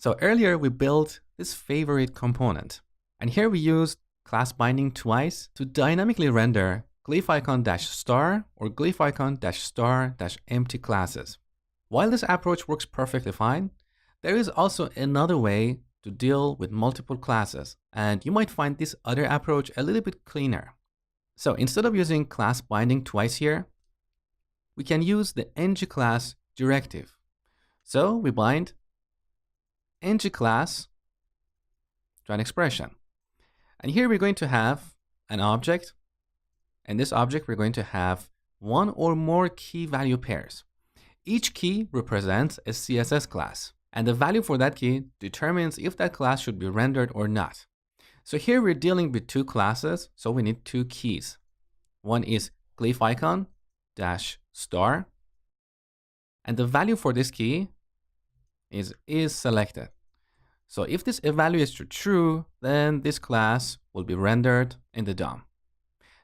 So earlier we built this favorite component, and here we used class binding twice to dynamically render glyph icon -star or glyph icon -star empty classes. While this approach works perfectly fine, there is also another way to deal with multiple classes, and you might find this other approach a little bit cleaner. So instead of using class binding twice here, we can use the ngClass directive. So we bind ngClass to an expression. And here we're going to have an object. And this object, we're going to have one or more key value pairs. Each key represents a CSS class. And the value for that key determines if that class should be rendered or not. So here we're dealing with two classes, so we need two keys. One is glyph icon -star. And the value for this key is selected. So if this evaluates to true, then this class will be rendered in the DOM.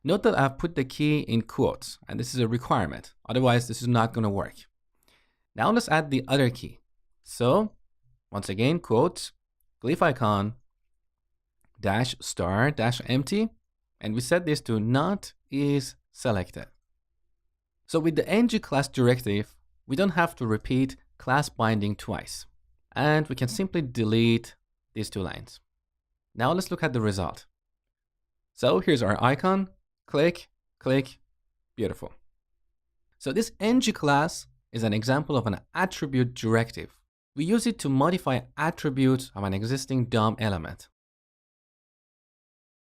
Note that I've put the key in quotes, and this is a requirement. Otherwise, this is not going to work. Now let's add the other key. So once again, quotes, glyph icon -star empty, and we set this to not is selected. So with the ngClass directive, we don't have to repeat class binding twice, and we can simply delete these two lines. Now let's look at the result. So here's our icon, click, click, beautiful. So this ngClass is an example of an attribute directive. We use it to modify attributes of an existing DOM element.